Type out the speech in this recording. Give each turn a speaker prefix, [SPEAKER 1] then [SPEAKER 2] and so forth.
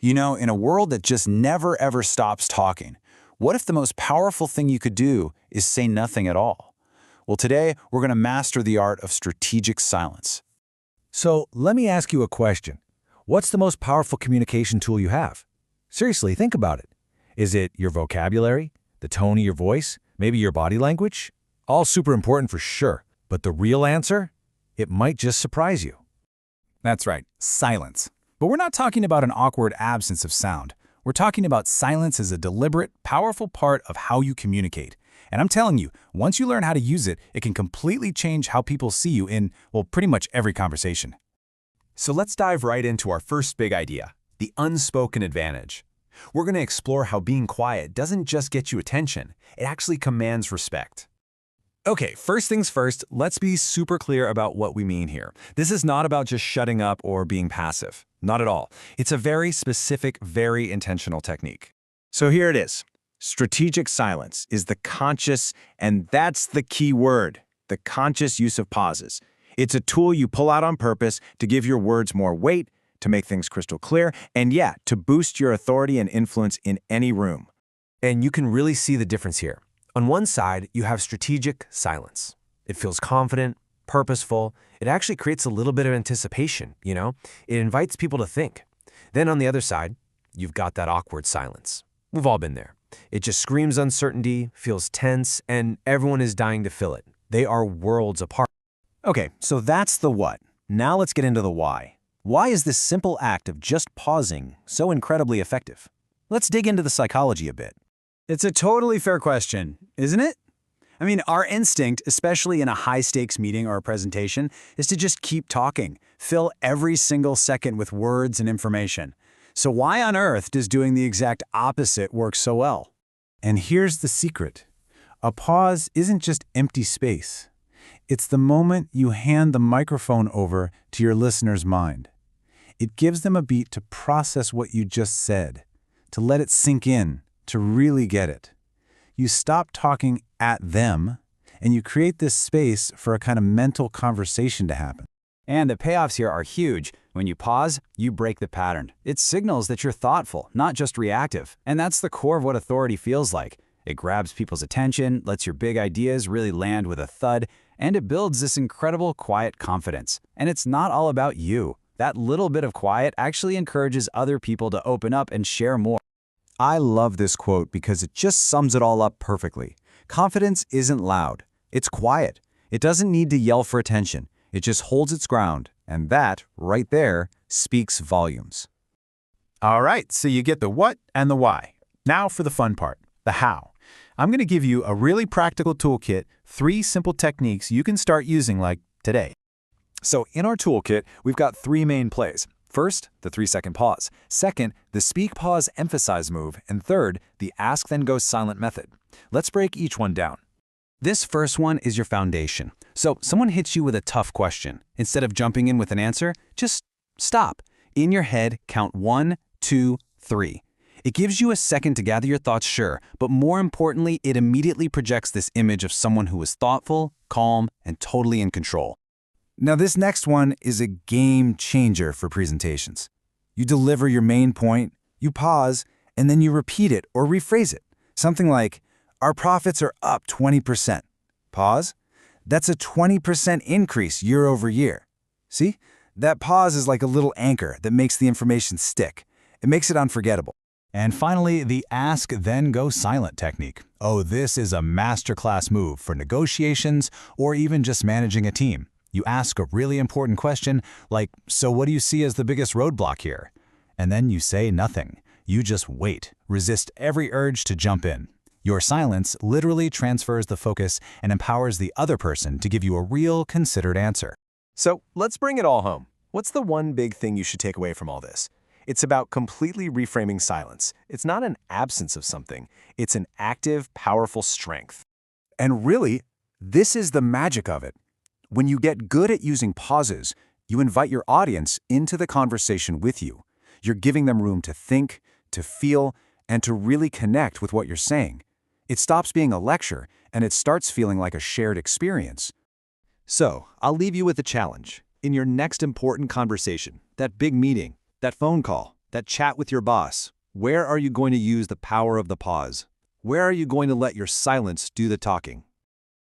[SPEAKER 1] You know, in a world that just never ever stops talking, what if the most powerful thing you could do is say nothing at all? Well, today we're going to master the art of strategic silence.
[SPEAKER 2] So let me ask you a question. What's the most powerful communication tool you have? Seriously, think about it. Is it your vocabulary, the tone of your voice, maybe your body language? All super important for sure, but the real answer? It might just surprise you.
[SPEAKER 3] That's right, silence. But we're not talking about an awkward absence of sound. We're talking about silence as a deliberate, powerful part of how you communicate. And I'm telling you, once you learn how to use it, it can completely change how people see you in, well, pretty much every conversation.
[SPEAKER 4] So let's dive right into our first big idea, the unspoken advantage. We're going to explore how being quiet doesn't just get you attention, it actually commands respect. Okay, first things first, let's be super clear about what we mean here. This is not about just shutting up or being passive. Not at all. It's a very specific, very intentional technique.
[SPEAKER 5] So here it is. Strategic silence is the conscious, and that's the key word, the conscious use of pauses. It's a tool you pull out on purpose to give your words more weight, to make things crystal clear, and yeah, to boost your authority and influence in any room.
[SPEAKER 6] And you can really see the difference here. On one side, you have strategic silence. It feels confident, purposeful. It actually creates a little bit of anticipation, you know? It invites people to think. Then on the other side, you've got that awkward silence. We've all been there. It just screams uncertainty, feels tense, and everyone is dying to fill it. They are worlds apart.
[SPEAKER 5] Okay, so that's the what. Now let's get into the why. Why is this simple act of just pausing so incredibly effective? Let's dig into the psychology a bit.
[SPEAKER 1] It's a totally fair question, isn't it? I mean, our instinct, especially in a high-stakes meeting or a presentation, is to just keep talking, fill every single second with words and information. So why on earth does doing the exact opposite work so well?
[SPEAKER 3] And here's the secret. A pause isn't just empty space. It's the moment you hand the microphone over to your listener's mind. It gives them a beat to process what you just said, to let it sink in, to really get it. You stop talking at them, and you create this space for a kind of mental conversation to happen.
[SPEAKER 1] And the payoffs here are huge. When you pause, you break the pattern. It signals that you're thoughtful, not just reactive. And that's the core of what authority feels like. It grabs people's attention, lets your big ideas really land with a thud, and it builds this incredible quiet confidence. And it's not all about you. That little bit of quiet actually encourages other people to open up and share more.
[SPEAKER 5] I love this quote because it just sums it all up perfectly. Confidence isn't loud. It's quiet. It doesn't need to yell for attention. It just holds its ground, and that, right there, speaks volumes.
[SPEAKER 3] All right, so you get the what and the why. Now for the fun part, the how. I'm going to give you a really practical toolkit, 3 simple techniques you can start using like today.
[SPEAKER 4] So in our toolkit, we've got 3 main plays. First, the 3-second pause. Second, the speak, pause, emphasize move. And third, the ask then go silent method. Let's break each one down.
[SPEAKER 1] This first one is your foundation. So someone hits you with a tough question. Instead of jumping in with an answer, just stop. In your head, count 1, 2, 3. It gives you a second to gather your thoughts, sure, but more importantly, it immediately projects this image of someone who is thoughtful, calm, and totally in control.
[SPEAKER 3] Now this next one is a game changer for presentations. You deliver your main point, you pause, and then you repeat it or rephrase it. Something like, our profits are up 20%. Pause. That's a 20% increase year over year. See? That pause is like a little anchor that makes the information stick. It makes it unforgettable.
[SPEAKER 2] And finally, the ask then go silent technique. Oh, this is a masterclass move for negotiations or even just managing a team. You ask a really important question like, so what do you see as the biggest roadblock here? And then you say nothing. You just wait. Resist every urge to jump in. Your silence literally transfers the focus and empowers the other person to give you a real, considered answer.
[SPEAKER 6] So let's bring it all home. What's the one big thing you should take away from all this? It's about completely reframing silence. It's not an absence of something. It's an active, powerful strength.
[SPEAKER 5] And really, this is the magic of it. When you get good at using pauses, you invite your audience into the conversation with you. You're giving them room to think, to feel, and to really connect with what you're saying. It stops being a lecture, and it starts feeling like a shared experience.
[SPEAKER 4] So, I'll leave you with a challenge. In your next important conversation, that big meeting, that phone call,
[SPEAKER 5] That chat with your boss. Where are you going to use the power of the pause? Where are you going to let your silence do the talking?